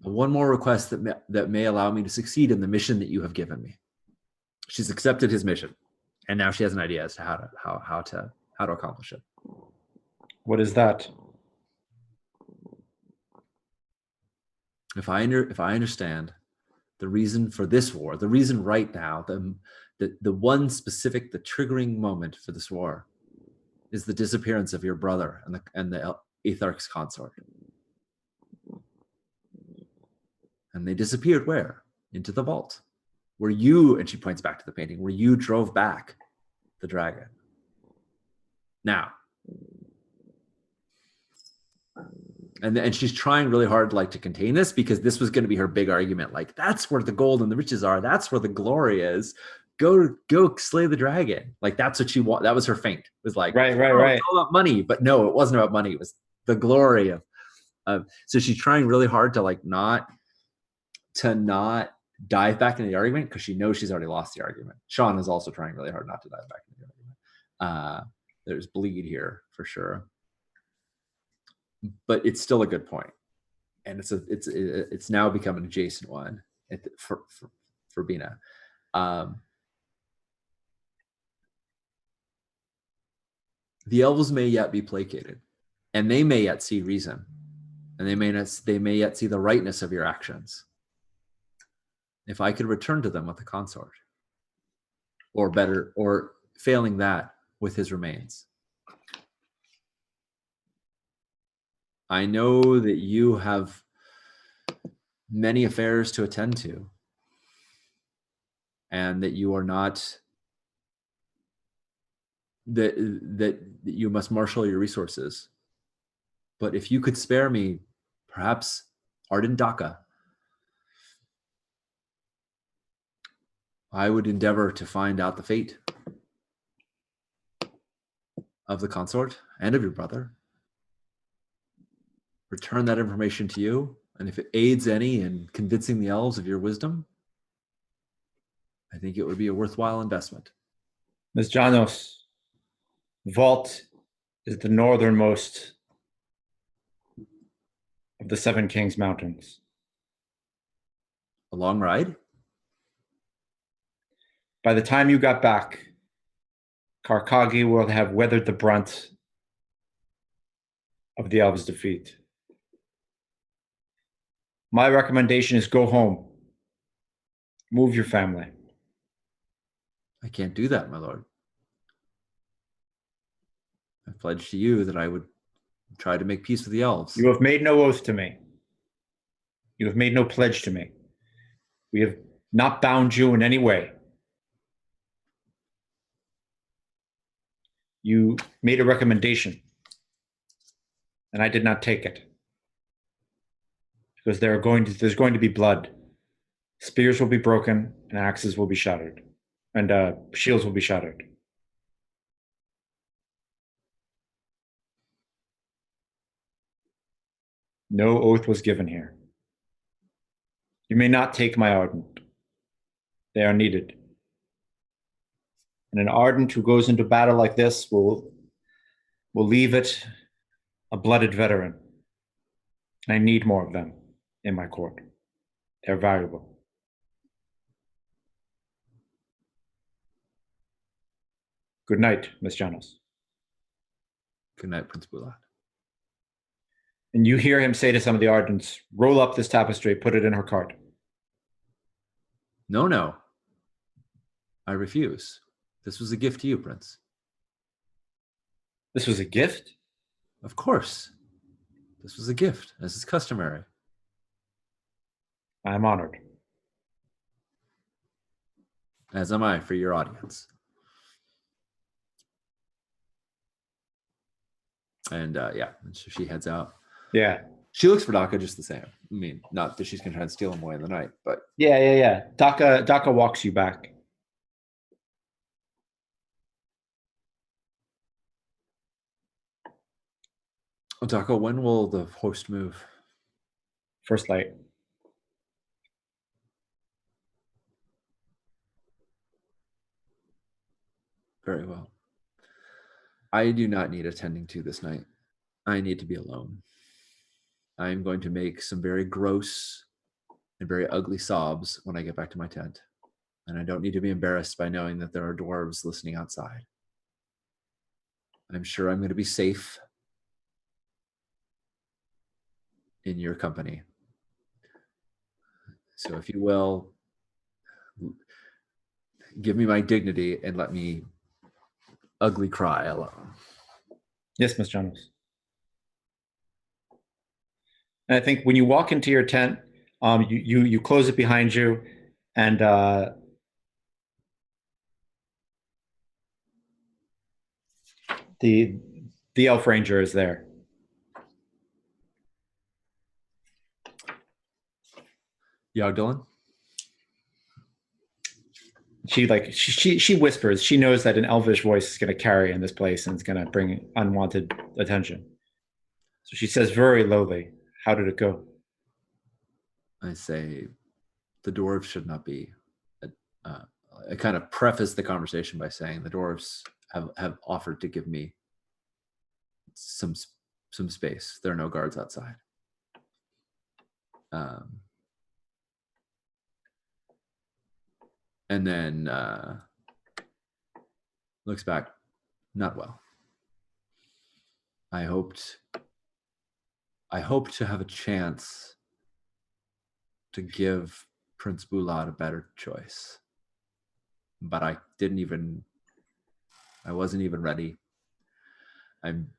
Speaker 1: more request that may allow me to succeed in the mission that you have given me. She's accepted his mission, and now she has an idea as to how to accomplish it.
Speaker 2: What is that?
Speaker 1: If I understand the reason for this war, the reason right now, the one specific, the triggering moment for this war, is the disappearance of your brother and the Etharch's consort. And they disappeared where? Into the vault, where you, and she points back to the painting, where you drove back the dragon. Now, and she's trying really hard like to contain this because this was going to be her big argument. Like, that's where the gold and the riches are. That's where the glory is. Go slay the dragon. Like, that's what she want. That was her feint. It was like,
Speaker 2: right.
Speaker 1: It's all about money. But no, it wasn't about money. It was the glory of so she's trying really hard to like not dive back into the argument because she knows she's already lost the argument. Sean is also trying really hard not to dive back into the argument. There's bleed here for sure, but it's still a good point, and it's now become an adjacent one for Bina. The elves may yet be placated, and they may yet see reason, and they may yet see the rightness of your actions. If I could return to them with the consort, or better, or failing that, with his remains. I know that you have many affairs to attend to, and that you are not, that you must marshal your resources. But if you could spare me, perhaps Arden Daka, I would endeavor to find out the fate of the consort and of your brother. Return that information to you, and if it aids any in convincing the elves of your wisdom, I think it would be a worthwhile investment.
Speaker 2: Ms. Janos, Vault is the northernmost of the Seven Kings Mountains.
Speaker 1: A long ride?
Speaker 2: By the time you got back, Karkagi will have weathered the brunt of the Elves' defeat. My recommendation is go home. Move your family.
Speaker 1: I can't do that, my lord. I pledged to you that I would try to make peace with the elves.
Speaker 2: You have made no oath to me. You have made no pledge to me. We have not bound you in any way. You made a recommendation, and I did not take it. Because there's going to be blood. Spears will be broken, and axes will be shattered, and shields will be shattered. No oath was given here. You may not take my ardent. They are needed. And an ardent who goes into battle like this will leave it a blooded veteran. And I need more of them in my court. They're valuable. Good night, Miss Janos.
Speaker 1: Good night, Prince Bulat.
Speaker 2: And you hear him say to some of the ardents, roll up this tapestry, put it in her cart.
Speaker 1: No, no. I refuse. This was a gift to you, Prince.
Speaker 2: This was a gift?
Speaker 1: Of course. This was a gift, as is customary.
Speaker 2: I am honored.
Speaker 1: As am I for your audience. And yeah, so she heads out.
Speaker 2: Yeah.
Speaker 1: She looks for Daka just the same. I mean, not that she's going to try and steal him away in the night, but...
Speaker 2: Yeah. Daka walks you back.
Speaker 1: Daka, when will the host move?
Speaker 2: First light.
Speaker 1: Very well. I do not need attending to this night. I need to be alone. I am going to make some very gross and very ugly sobs when I get back to my tent. And I don't need to be embarrassed by knowing that there are dwarves listening outside. I'm sure I'm going to be safe in your company. So if you will, give me my dignity and let me ugly cry alone.
Speaker 2: Yes, Miss Jones. And I think when you walk into your tent, you close it behind you, and the elf ranger is there.
Speaker 1: Yogdalin?
Speaker 2: She whispers. She knows that an elvish voice is going to carry in this place and it's going to bring unwanted attention. So she says very lowly, "How did it go?"
Speaker 1: I say, the dwarves should not be. I kind of preface the conversation by saying the dwarves have offered to give me some space. There are no guards outside. And then looks back, not well. I hoped to have a chance to give Prince Bulat a better choice, but I wasn't even ready. I'm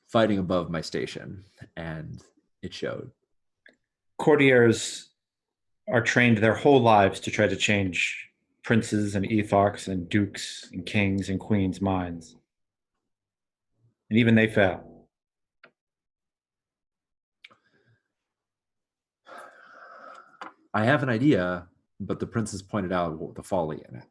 Speaker 1: fighting above my station, and it showed.
Speaker 2: Courtiers are trained their whole lives to try to change princes and etharchs and dukes and kings and queens' minds. And even they fail.
Speaker 1: I have an idea, but the princess pointed out the folly in it.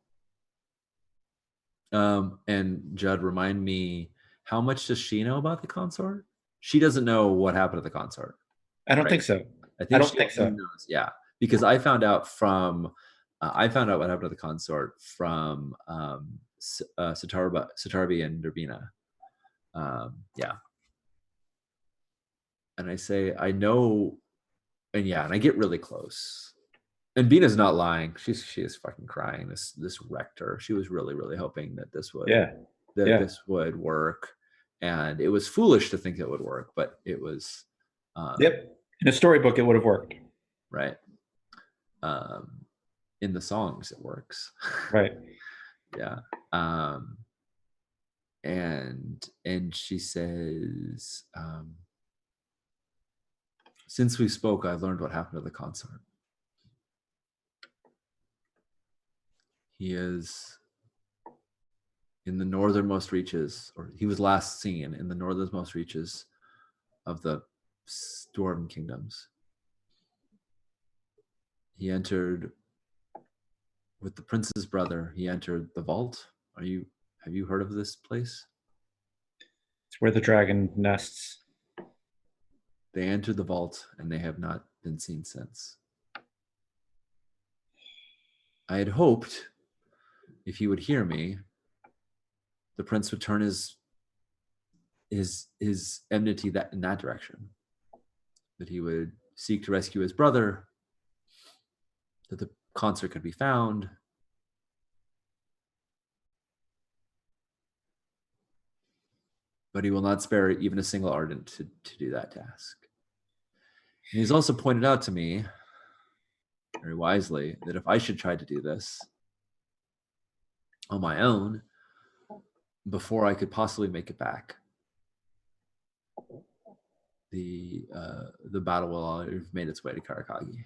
Speaker 1: And Judd, remind me, how much does she know about the consort? She doesn't know what happened to the consort.
Speaker 2: I don't think so.
Speaker 1: I don't think so. Knows. Yeah. because I found out what happened to the consort from Sitarbi and Derbina. Yeah. And I say, I know, and yeah, and I get really close. And Bina's not lying. She is fucking crying. This wrecked her. She was really, really hoping that this would this would work. And it was foolish to think it would work, but it was
Speaker 2: Yep. In a storybook it would have worked.
Speaker 1: Right. In the songs it works.
Speaker 2: Right.
Speaker 1: Yeah. And she says, since we spoke, I learned what happened to the consort. He is in the northernmost reaches, or he was last seen in the northernmost reaches of the Dwarven kingdoms. He entered with the prince's brother. He entered the vault. Have you heard of this place?
Speaker 2: It's where the dragon nests.
Speaker 1: They entered the vault and they have not been seen since. I had hoped, if he would hear me, the prince would turn his enmity in that direction. That he would seek to rescue his brother, that the consort could be found. But he will not spare even a single ardent to do that task. And he's also pointed out to me, very wisely, that if I should try to do this on my own, before I could possibly make it back, the battle will have made its way to Karakagi.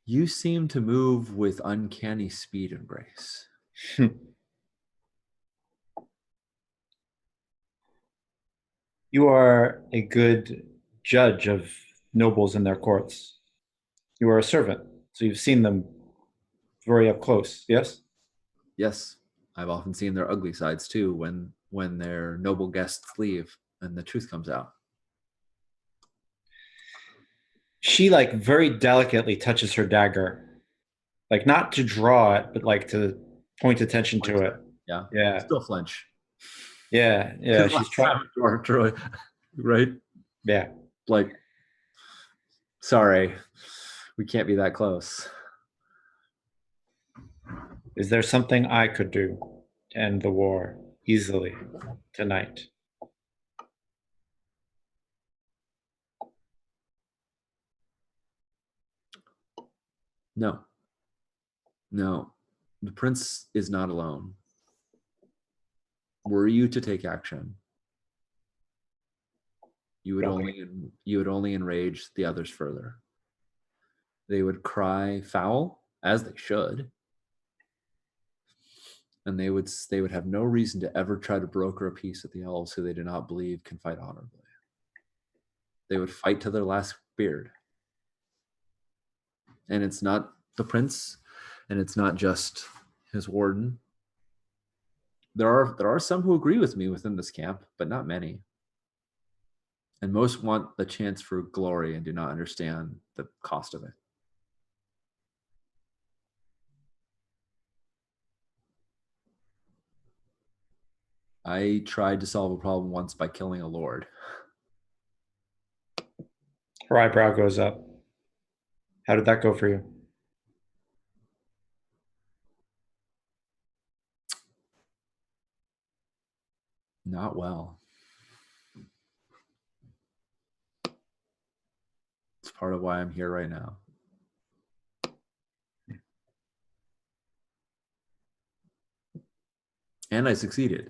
Speaker 1: You seem to move with uncanny speed and grace.
Speaker 2: You are a good judge of nobles in their courts. You are a servant, so you've seen them very up close, yes?
Speaker 1: Yes, I've often seen their ugly sides too when their noble guests leave and the truth comes out.
Speaker 2: She like very delicately touches her dagger, like not to draw it, but like to point attention to it.
Speaker 1: Yeah.
Speaker 2: Yeah.
Speaker 1: Still flinch.
Speaker 2: Yeah. She's trying.
Speaker 1: Right?
Speaker 2: Yeah.
Speaker 1: Like, sorry, we can't be that close.
Speaker 2: Is there something I could do to end the war easily tonight?
Speaker 1: No. The prince is not alone. Were you to take action, you would only enrage the others further. They would cry foul, as they should, and they would have no reason to ever try to broker a peace with the elves who they do not believe can fight honorably. They would fight to their last beard. And it's not the prince, and it's not just his warden. There are some who agree with me within this camp, but not many. And most want the chance for glory and do not understand the cost of it. I tried to solve a problem once by killing a lord.
Speaker 2: Her eyebrow goes up. How did that go for you?
Speaker 1: Not well. It's part of why I'm here right now. And I succeeded.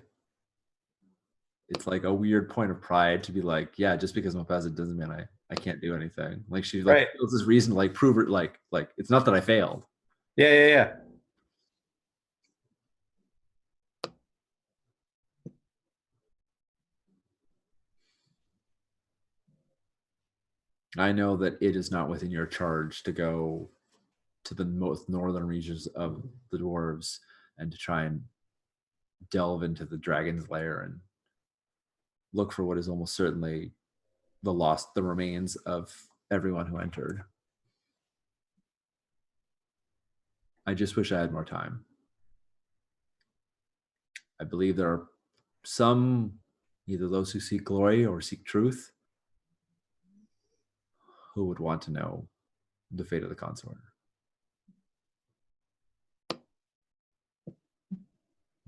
Speaker 1: It's like a weird point of pride to be like, yeah, just because I'm a peasant doesn't mean I can't do anything. Like she like feels this reason to like prove it, like it's not that I failed.
Speaker 2: Yeah.
Speaker 1: I know that it is not within your charge to go to the most northern regions of the dwarves and to try and delve into the dragon's lair and look for what is almost certainly the remains of everyone who entered. I just wish I had more time. I believe there are some, either those who seek glory or seek truth, who would want to know the fate of the consort.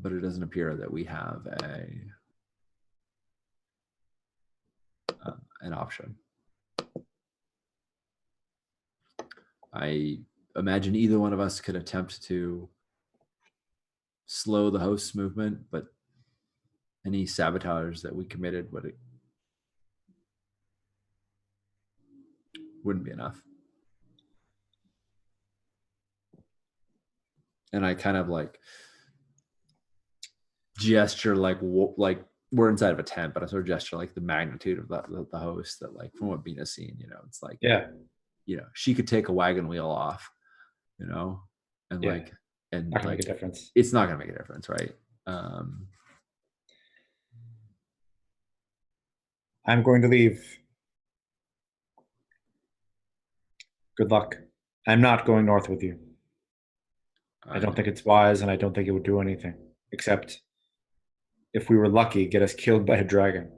Speaker 1: But it doesn't appear that we have an option. I imagine either one of us could attempt to slow the host's movement, but any sabotage that we committed wouldn't be enough. And I kind of like gesture like we're inside of a tent, but I sort of gesture like the magnitude of the host, that like from what Bina's seen, it's like, she could take a wagon wheel off, and like, and
Speaker 2: not gonna
Speaker 1: like
Speaker 2: make a difference.
Speaker 1: It's not gonna make a difference, right?
Speaker 2: I'm going to leave. Good luck. I'm not going north with you. I don't think it's wise, and I don't think it would do anything, except if we were lucky, get us killed by a dragon.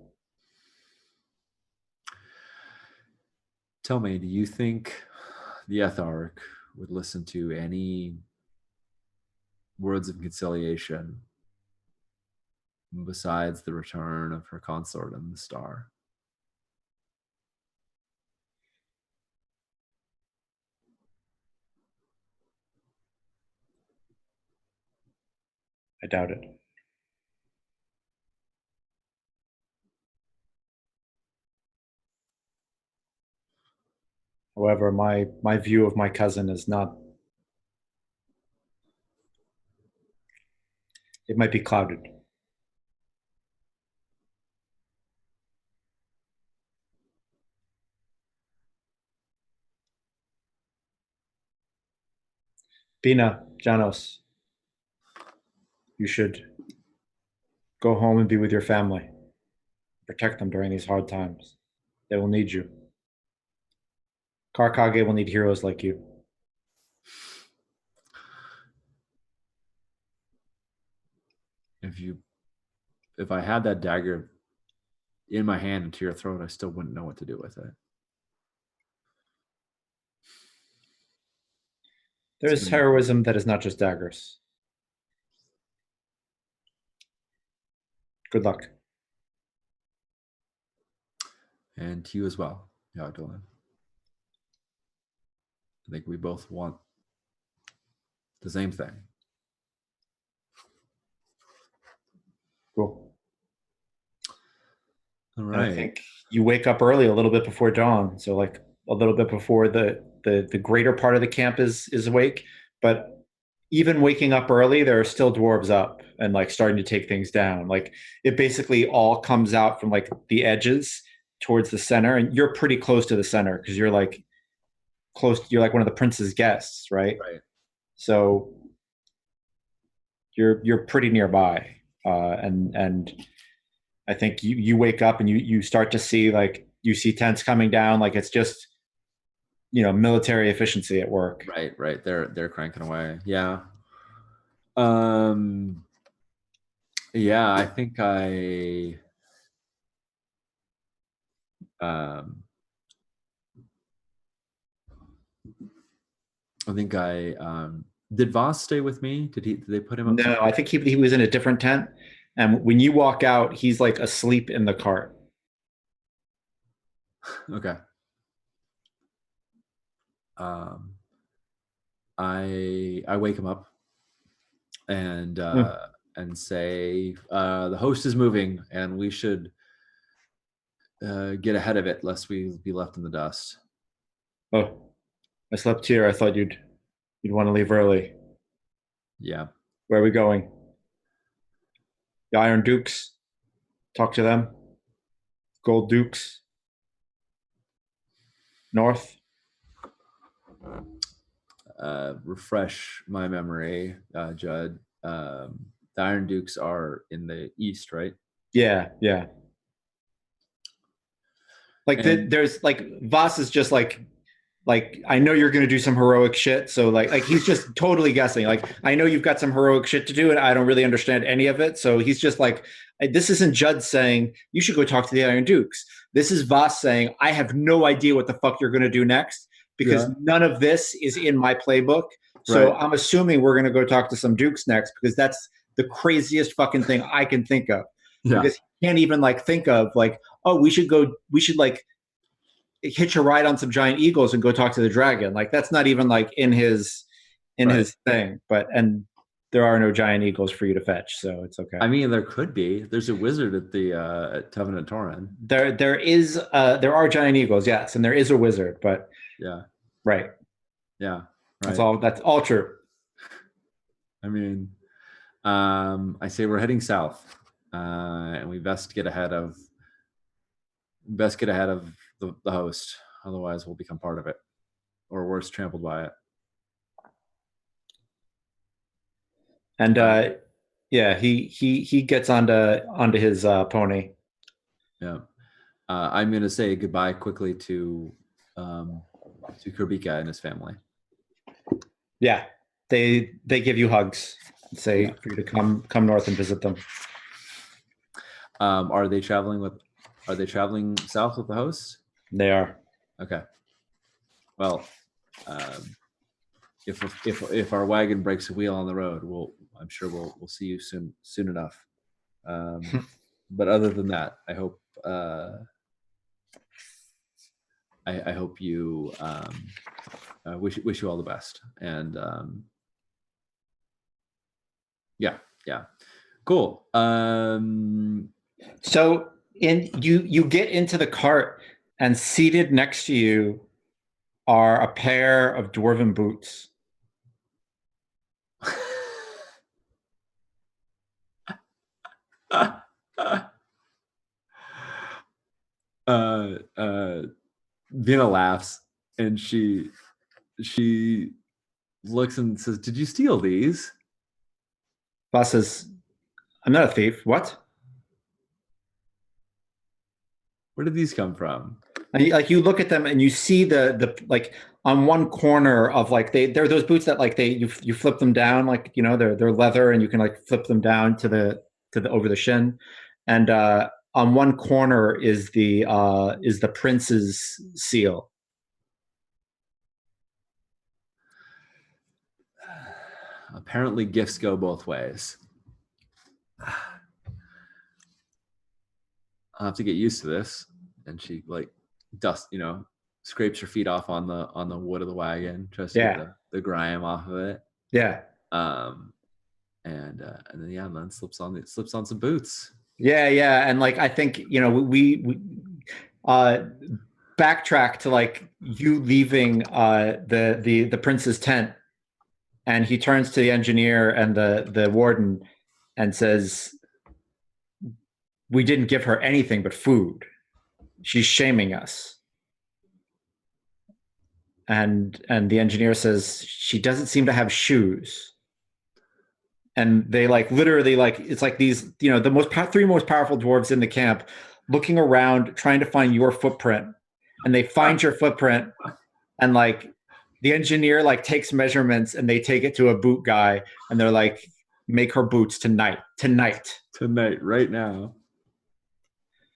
Speaker 1: Tell me, do you think the Etharch would listen to any words of conciliation besides the return of her consort and the star?
Speaker 2: I doubt it. However, my view of my cousin is not. It might be clouded. Bina, Janos, you should go home and be with your family. Protect them during these hard times. They will need you. Karkage will need heroes like you.
Speaker 1: If I had that dagger in my hand into your throat, I still wouldn't know what to do with it.
Speaker 2: There is heroism that is not just daggers. Good luck.
Speaker 1: And to you as well, Yagdalin. I think we both want the same thing.
Speaker 2: Cool.
Speaker 1: All right.
Speaker 2: I think you wake up early, a little bit before dawn. So like a little bit before the greater part of the camp is awake. But even waking up early, there are still dwarves up and like starting to take things down. Like it basically all comes out from like the edges towards the center, and you're pretty close to the center because you're like close. You're like one of the prince's guests, right?
Speaker 1: Right.
Speaker 2: So you're pretty nearby, and I think you wake up and you start to see like you see tents coming down, like it's just military efficiency at work.
Speaker 1: Right. They're cranking away. Yeah. Yeah, I think I did Voss stay with me? Did they put him up?
Speaker 2: No, I think he was in a different tent. And when you walk out, he's like asleep in the cart.
Speaker 1: Okay. I wake him up and say the host is moving and we should get ahead of it lest we be left in the dust.
Speaker 2: Oh, I slept here. I thought you'd want to leave early.
Speaker 1: Yeah.
Speaker 2: Where are we going? The Iron Dukes. Talk to them. Gold Dukes. North.
Speaker 1: Refresh my memory, Judd. The Iron Dukes are in the east, right?
Speaker 2: Yeah. Like
Speaker 1: And
Speaker 2: there's like Voss is just like I know you're going to do some heroic shit, so like he's just totally guessing. Like I know you've got some heroic shit to do, and I don't really understand any of it. So he's just like, this isn't Judd saying you should go talk to the Iron Dukes. This is Voss saying I have no idea what the fuck you're going to do next because
Speaker 1: yeah,
Speaker 2: none of this is in my playbook. So
Speaker 1: right.
Speaker 2: I'm assuming we're going to go talk to some Dukes next because that's the craziest fucking thing I can think of.
Speaker 1: Yeah,
Speaker 2: Because he can't even like think of like, oh, we should like hitch a ride on some giant eagles and go talk to the dragon. Like that's not even like in
Speaker 1: right.
Speaker 2: his thing. But and there are no giant eagles for you to fetch, so it's okay.
Speaker 1: I mean, there could be. There's a wizard at the at Covenant Torin.
Speaker 2: There are giant eagles, yes, and there is a wizard, but
Speaker 1: Yeah,
Speaker 2: right.
Speaker 1: yeah,
Speaker 2: That's
Speaker 1: right.
Speaker 2: all true.
Speaker 1: I mean, I say we're heading south, and we best get ahead of the host. Otherwise, we'll become part of it, or worse, trampled by it.
Speaker 2: And
Speaker 1: Uh,
Speaker 2: yeah, he gets onto his pony.
Speaker 1: yeah, I'm gonna say goodbye quickly to Kurbika and his family.
Speaker 2: Yeah. They give you hugs and say
Speaker 1: Yeah.
Speaker 2: for you to come north and visit them.
Speaker 1: Are they traveling south with the host?
Speaker 2: They are.
Speaker 1: Okay. Well, um, if our wagon breaks a wheel on the road, I'm sure we'll see you soon enough. But other than that, I hope I hope you wish you all the best. And yeah, cool.
Speaker 2: So you get into the cart and seated next to you are a pair of dwarven boots.
Speaker 1: Vina laughs and she looks and says, "Did you steal these?"
Speaker 2: Voss says, I'm not a thief. What?
Speaker 1: Where did these come from?
Speaker 2: And you look at them and you see the like on one corner of like they're those boots that like you flip them down like you know they're leather and you can like flip them down to the over the shin, and on one corner is the prince's seal.
Speaker 1: Apparently, gifts go both ways. I'll have to get used to this. And she like scrapes her feet off on the wood of the wagon, tries to get
Speaker 2: Yeah,
Speaker 1: the grime off of it.
Speaker 2: yeah,
Speaker 1: Um, and then slips on some boots.
Speaker 2: yeah, and like I think you know we uh backtrack to like you leaving the prince's tent, and he turns to the engineer and the warden and says, we didn't give her anything but food. She's shaming us. And the engineer says she doesn't seem to have shoes. And they like literally like it's like these you know the three most powerful dwarves in the camp looking around trying to find your footprint, and they find your footprint, and like the engineer like takes measurements and they take it to a boot guy and they're like, make her boots tonight
Speaker 1: Right now.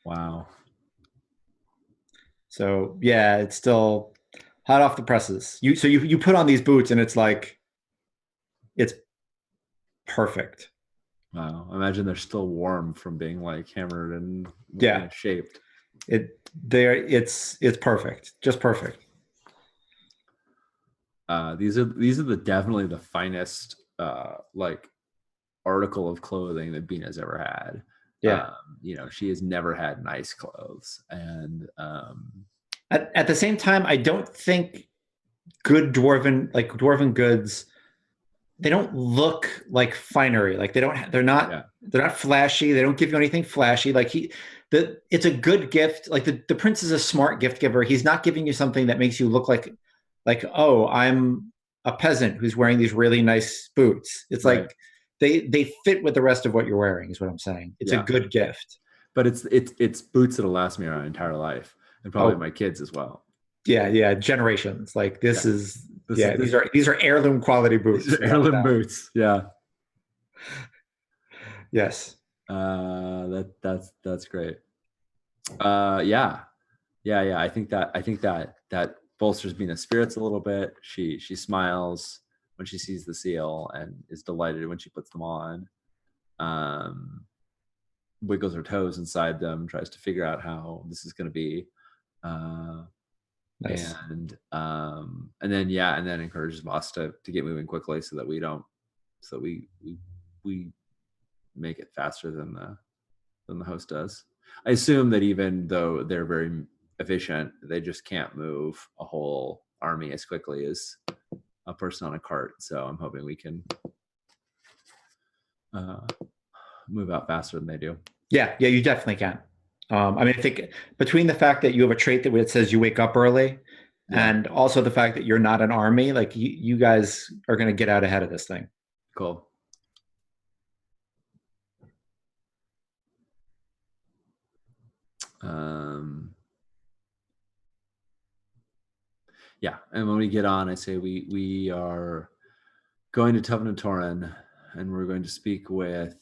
Speaker 1: Wow.
Speaker 2: So yeah, it's still hot off the presses. You put on these boots and it's like it's perfect.
Speaker 1: Wow. Imagine they're still warm from being like hammered and
Speaker 2: Yeah,
Speaker 1: shaped.
Speaker 2: it's perfect, just perfect.
Speaker 1: These are definitely the finest like article of clothing that Bina's ever had.
Speaker 2: Yeah.
Speaker 1: She has never had nice clothes, and
Speaker 2: At the same time, I don't think dwarven goods, they don't look like finery. Like they're not flashy. They don't give you anything flashy. Like it's a good gift. Like the prince is a smart gift giver. He's not giving you something that makes you look like, oh, I'm a peasant who's wearing these really nice boots. It's
Speaker 1: right.
Speaker 2: like they fit with the rest of what you're wearing is what I'm saying. It's a good gift.
Speaker 1: But it's boots that'll last me our entire life. and probably my kids as well.
Speaker 2: Yeah, generations. Like this is these are heirloom quality boots.
Speaker 1: These are heirloom boots. Yeah.
Speaker 2: Yes.
Speaker 1: That's great. Yeah. I think that bolsters Bina's spirits a little bit. She smiles when she sees the seal and is delighted when she puts them on. Wiggles her toes inside them, tries to figure out how this is going to be.
Speaker 2: Nice.
Speaker 1: And then encourages Voss to get moving quickly so that we make it faster than the host does. I assume that even though they're very efficient, they just can't move a whole army as quickly as a person on a cart. So I'm hoping we can move out faster than they do.
Speaker 2: Yeah, you definitely can. I mean, I think between the fact that you have a trait that says you wake up early, and also the fact that you're not an army, like you guys are going to get out ahead of this thing.
Speaker 1: Cool. Yeah, and when we get on, I say we are going to Tuvnatorin, and we're going to speak with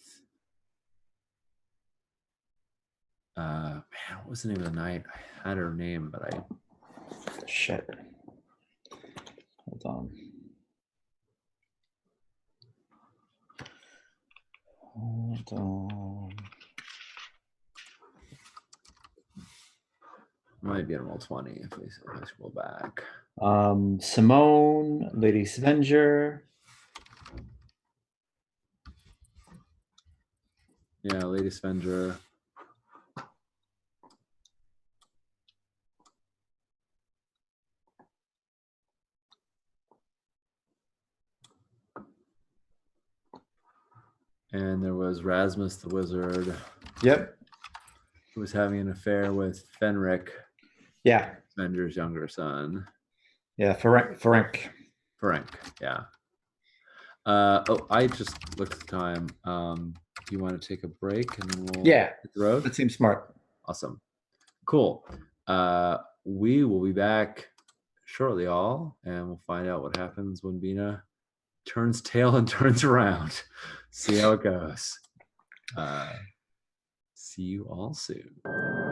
Speaker 1: man, what was the name of the knight? I had her name, but
Speaker 2: shit. Hold on.
Speaker 1: Might be in Roll20 if I scroll back.
Speaker 2: Simone, Lady Svenger.
Speaker 1: Yeah, Lady Svenger. And there was Rasmus the Wizard.
Speaker 2: Yep.
Speaker 1: Who was having an affair with Fenric.
Speaker 2: Yeah.
Speaker 1: Svenger's younger son.
Speaker 2: Yeah, Ferenc,
Speaker 1: yeah. I just looked at the time. Do you want to take a break and then we'll
Speaker 2: hit
Speaker 1: the road?
Speaker 2: That seems smart.
Speaker 1: Awesome. Cool. We will be back shortly, all, and we'll find out what happens when Bina turns tail and turns around. See how it goes. See you all soon.